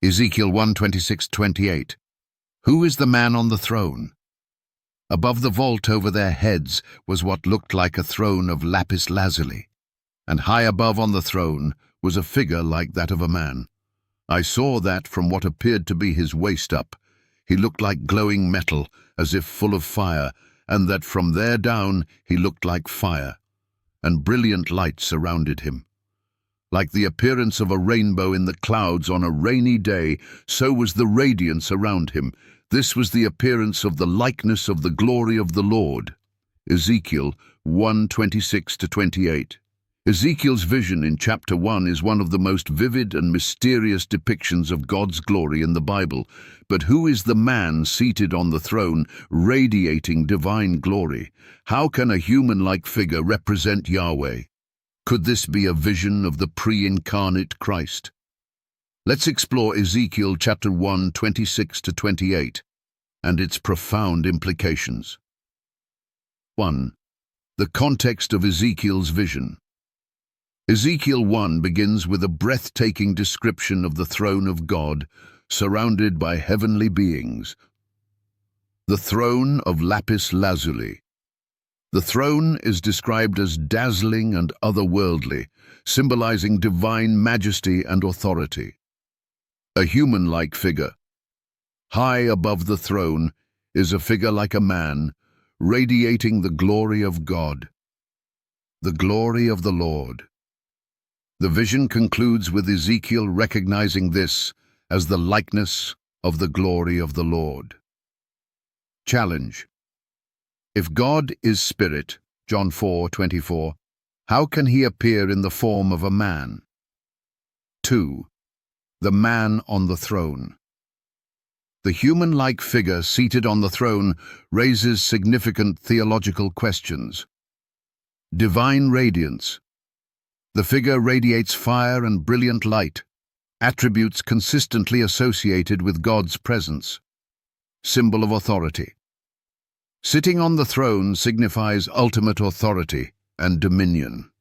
Ezekiel 1:26-28. Who is the man on the throne? Above the vault over their heads was what looked like a throne of lapis lazuli, and high above on the throne was a figure like that of a man. I saw that from what appeared to be his waist up, he looked like glowing metal, as if full of fire, and that from there down he looked like fire, and brilliant light surrounded him. Like the appearance of a rainbow in the clouds on a rainy day, so was the radiance around him. This was the appearance of the likeness of the glory of the Lord. Ezekiel 1:26-28. Ezekiel's vision in chapter 1 is one of the most vivid and mysterious depictions of God's glory in the Bible. But who is the man seated on the throne, radiating divine glory? How can a human-like figure represent Yahweh? Could this be a vision of the pre-incarnate Christ? Let's explore Ezekiel chapter 1:26-28 and its profound implications. 1. The context of Ezekiel's vision. Ezekiel 1 begins with a breathtaking description of the throne of God, surrounded by heavenly beings. The throne of lapis lazuli. The throne is described as dazzling and otherworldly, symbolizing divine majesty and authority. A human-like figure. High above the throne is a figure like a man, radiating the glory of God. The glory of the Lord. The vision concludes with Ezekiel recognizing this as the likeness of the glory of the Lord. Challenge. If God is spirit, John 4:24, how can he appear in the form of a man? 2. The man on the throne. The human-like figure seated on the throne raises significant theological questions. Divine radiance. The figure radiates fire and brilliant light, attributes consistently associated with God's presence. Symbol of authority. Sitting on the throne signifies ultimate authority and dominion.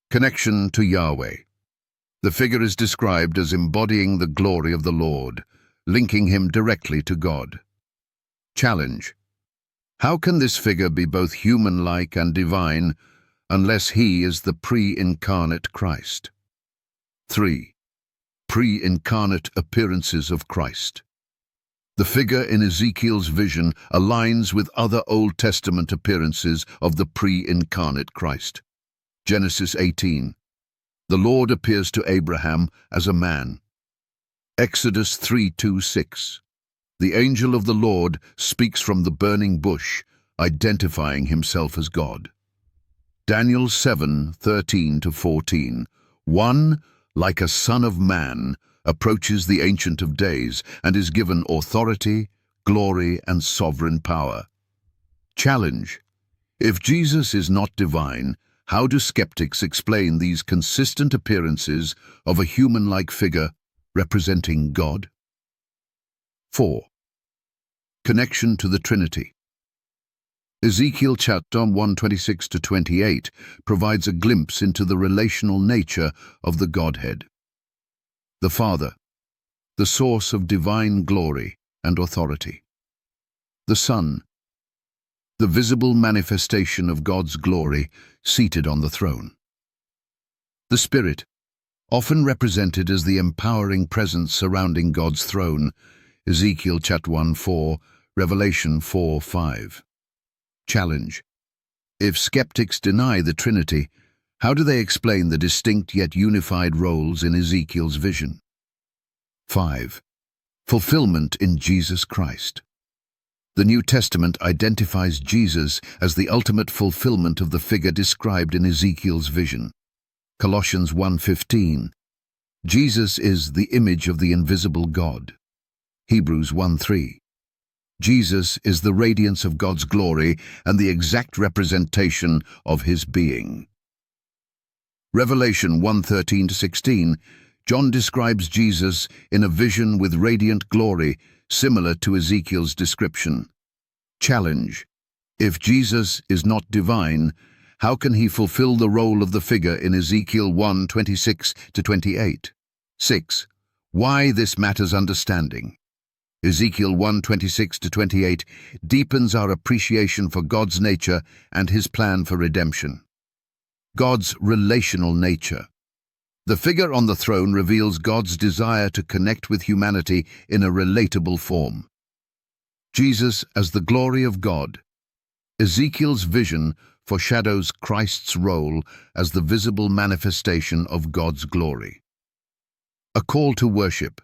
Connection to Yahweh. The figure is described as embodying the glory of the Lord, linking him directly to God. Challenge. How can this figure be both human-like and divine unless he is the pre-incarnate Christ? 3. Pre-incarnate appearances of Christ. The figure in Ezekiel's vision aligns with other Old Testament appearances of the pre-incarnate Christ. Genesis 18. The Lord appears to Abraham as a man. Exodus 3:2-6. The angel of the Lord speaks from the burning bush, identifying himself as God. Daniel 7:13-14. One, like a son of man, approaches the Ancient of Days and is given authority, glory, and sovereign power. Challenge. If Jesus is not divine, how do skeptics explain these consistent appearances of a human-like figure representing God? 4. Connection to the Trinity. Ezekiel chapter 1:26-28 provides a glimpse into the relational nature of the Godhead. The Father, the source of divine glory and authority. The Son, the visible manifestation of God's glory seated on the throne. The Spirit, often represented as the empowering presence surrounding God's throne, Ezekiel chapter 1:4, Revelation 4:5. Challenge. If skeptics deny the Trinity, how do they explain the distinct yet unified roles in Ezekiel's vision? 5. Fulfillment in Jesus Christ. The New Testament identifies Jesus as the ultimate fulfillment of the figure described in Ezekiel's vision. Colossians 1:15. Jesus is the image of the invisible God. Hebrews 1:3. Jesus is the radiance of God's glory and the exact representation of his being. Revelation 1:13-16, John describes Jesus in a vision with radiant glory, similar to Ezekiel's description. Challenge. If Jesus is not divine, how can he fulfill the role of the figure in Ezekiel 1:26-28? 6. Why this matters understanding. Ezekiel 1:26-28 deepens our appreciation for God's nature and his plan for redemption. God's relational nature. The figure on the throne reveals God's desire to connect with humanity in a relatable form. Jesus as the glory of God. Ezekiel's vision foreshadows Christ's role as the visible manifestation of God's glory. A call to worship.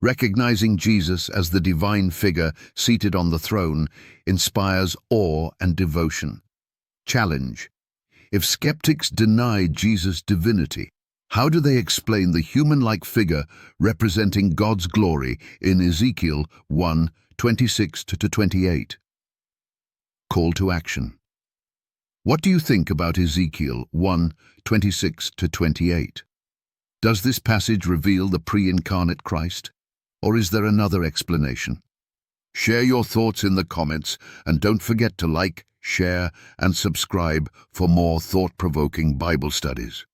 Recognizing Jesus as the divine figure seated on the throne inspires awe and devotion. Challenge. If skeptics deny Jesus' divinity, how do they explain the human-like figure representing God's glory in Ezekiel 1:26-28? Call to action. What do you think about Ezekiel 1:26-28? Does this passage reveal the pre-incarnate Christ? Or is there another explanation? Share your thoughts in the comments and don't forget to like, share, and subscribe for more thought-provoking Bible studies.